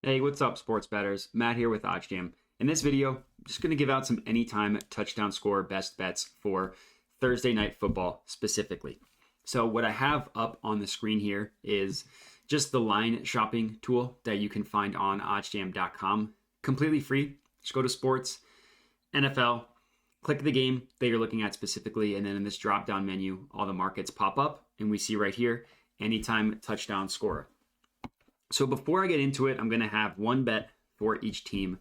Hey, what's up, sports bettors? Matt here with OddsJam. In this video, I'm just going to give out some anytime touchdown score best bets for Thursday night football specifically. So what I have up on the screen here is just the line shopping tool that you can find on oddsjam.com. Completely free. Just go to sports, NFL, click the game that you're looking at specifically, and then in this drop-down menu, all the markets pop up, and we see right here, anytime touchdown scorer. So before I get into it, I'm going to have one bet for each team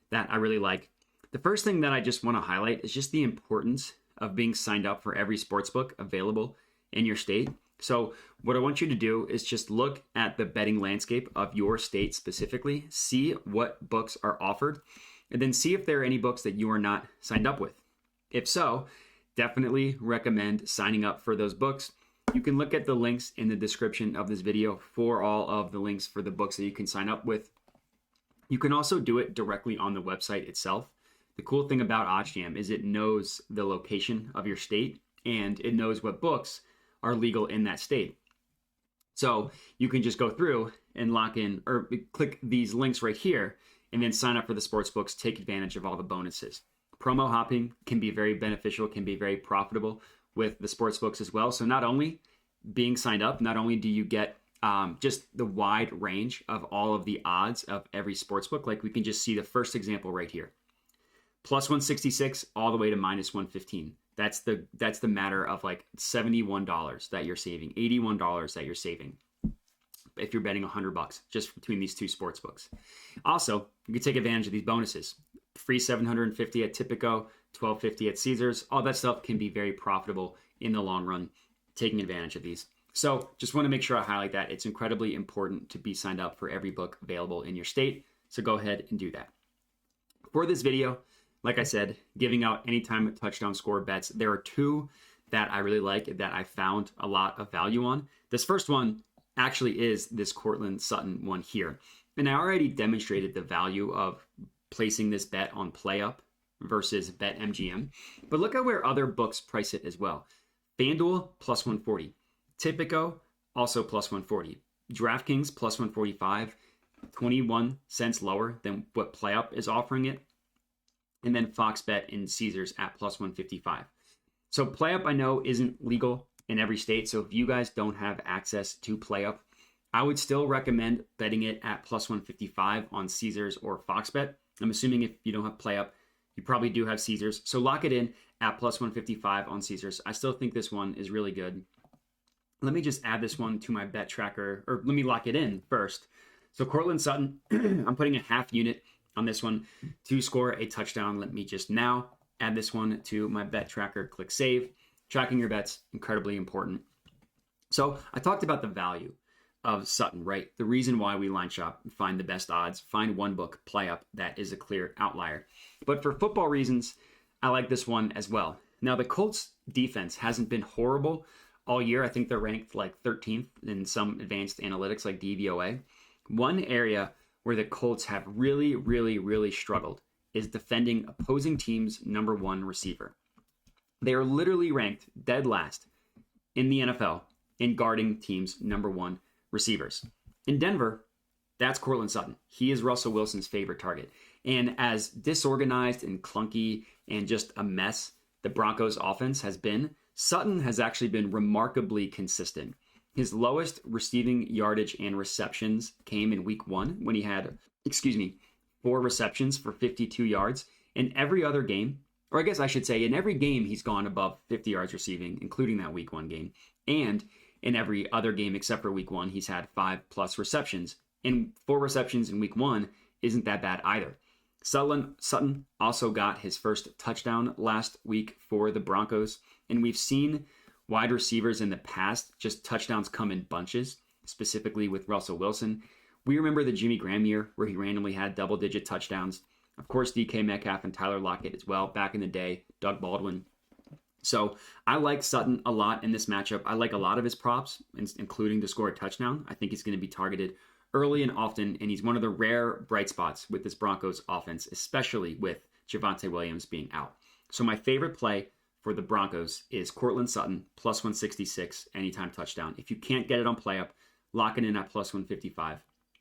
that I really like. The first thing that I just want to highlight is just the importance of being signed up for every sportsbook available in your state. So what I want you to do is just look at the betting landscape of your state specifically, see what books are offered, and then see if there are any books that you are not signed up with. If so, definitely recommend signing up for those books. You can look at the links in the description of this video for all of the links for the books that you can sign up with. You can also do it directly on the website itself. The cool thing about OddsJam is it knows the location of your state and it knows what books are legal in that state. So you can just go through and lock in or click these links right here and then sign up for the sports books, take advantage of all the bonuses. Promo hopping can be very beneficial, can be very profitable with the sports books as well. So not only being signed up, not only do you get just the wide range of all of the odds of every sports book, like we can just see the first example right here. Plus 166 all the way to minus 115. That's the matter of like $71 that you're saving, $81 that you're saving if you're betting $100 just between these two sports books. Also, you can take advantage of these bonuses. Free $750 at Tipico, $12.50 at Caesars. All that stuff can be very profitable in the long run, taking advantage of these. So just want to make sure I highlight that. It's incredibly important to be signed up for every book available in your state. So go ahead and do that. For this video, like I said, giving out anytime touchdown score bets, there are two that I really like that I found a lot of value on. This first one actually is this Courtland Sutton one here. And I already demonstrated the value of placing this bet on PlayUp versus BetMGM. But look at where other books price it as well. FanDuel plus 140. Tipico also plus 140. DraftKings plus 145. 21 cents lower than what PlayUp is offering it. And then Fox Bet and Caesars at plus 155. So PlayUp I know isn't legal in every state. So if you guys don't have access to PlayUp, I would still recommend betting it at plus 155 on Caesars or Fox Bet. I'm assuming if you don't have PlayUp, you probably do have Caesars. So lock it in at plus 155 on Caesars. I still think this one is really good. Let me just add this one to my bet tracker, or let me lock it in first. So Courtland Sutton, I'm putting a half unit on this one to score a touchdown. Let me just now add this one to my bet tracker. Click save. Tracking your bets, incredibly important. So I talked about the value of Sutton, right? The reason why we line shop and find the best odds, find one book, PlayUp, that is a clear outlier. But for football reasons, I like this one as well. Now, the Colts defense hasn't been horrible all year. I think they're ranked like 13th in some advanced analytics like DVOA. One area where the Colts have really struggled is defending opposing teams' number one receiver. They are literally ranked dead last in the NFL in guarding teams' number one receivers. In Denver, that's Courtland Sutton. He is Russell Wilson's favorite target. And as disorganized and clunky and just a mess the Broncos offense has been, Sutton has actually been remarkably consistent. His lowest receiving yardage and receptions came in week 1 when he had, 4 receptions for 52 yards. In every other game, or I guess I should say in every game he's gone above 50 yards receiving, including that week 1 game. And in every other game except for week 1, he's had 5+ receptions. And 4 receptions in week 1 isn't that bad either. Sutton also got his first touchdown last week for the Broncos. And we've seen wide receivers in the past, just touchdowns come in bunches, specifically with Russell Wilson. We remember the Jimmy Graham year where he randomly had double-digit touchdowns. Of course, DK Metcalf and Tyler Lockett as well. Back in the day, Doug Baldwin. So I like Sutton a lot in this matchup. I like a lot of his props, including to score a touchdown. I think he's going to be targeted early and often, and he's one of the rare bright spots with this Broncos offense, especially with Javonte Williams being out. So my favorite play for the Broncos is Courtland Sutton, plus 166, anytime touchdown. If you can't get it on PlayUp, lock it in at plus 155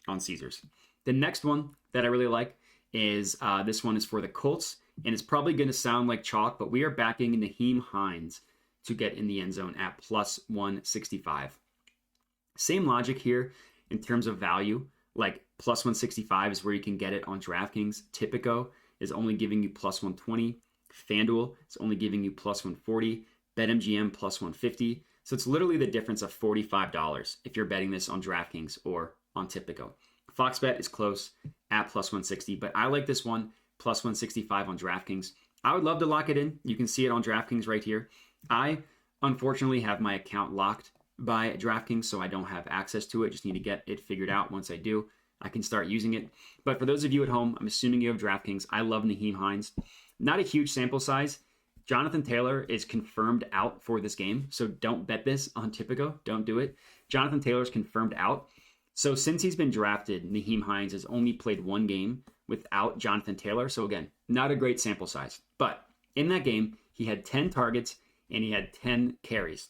on Caesars. The next one that I really like is this one is for the Colts, and it's probably going to sound like chalk, but we are backing Nyheim Hines to get in the end zone at plus 165. Same logic here in terms of value. Like plus 165 is where you can get it on DraftKings. Tipico is only giving you plus 120. FanDuel is only giving you plus 140. BetMGM plus 150. So it's literally the difference of $45 if you're betting this on DraftKings or on Tipico. FoxBet is close at plus 160, but I like this one plus 165 on DraftKings. I would love to lock it in. You can see it on DraftKings right here. I unfortunately have my account locked by DraftKings, so I don't have access to it. Just need to get it figured out. Once I do, I can start using it. But for those of you at home, I'm assuming you have DraftKings. I love Nyheim Hines. Not a huge sample size. Jonathan Taylor is confirmed out for this game, so don't bet this on Tipico. Don't do it. Jonathan Taylor's confirmed out. So since he's been drafted, Nyheim Hines has only played one game without Jonathan Taylor. So again, not a great sample size. But in that game, he had 10 targets and he had 10 carries.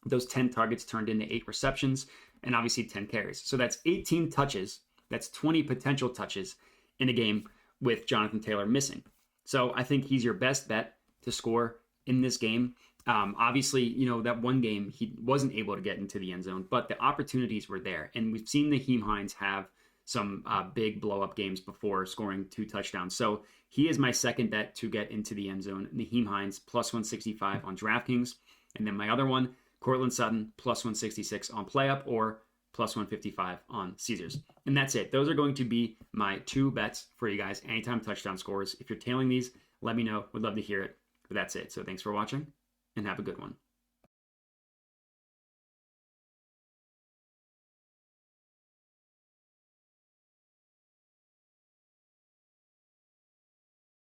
Those 10 targets turned into 8 receptions and obviously 10 carries. So that's 18 touches. That's 20 potential touches in a game with Jonathan Taylor missing. So I think he's your best bet to score in this game. Obviously, you know, that one game, he wasn't able to get into the end zone, but the opportunities were there. And we've seen Nyheim Hines have some big blow-up games before scoring 2 touchdowns. So he is my second bet to get into the end zone. Nyheim Hines, plus 165 on DraftKings. And then my other one, Cortland Sutton, plus 166 on PlayUp or plus 155 on Caesars. And that's it. Those are going to be my 2 bets for you guys. Anytime touchdown scores. If you're tailing these, let me know. Would love to hear it. But that's it. So thanks for watching and have a good one.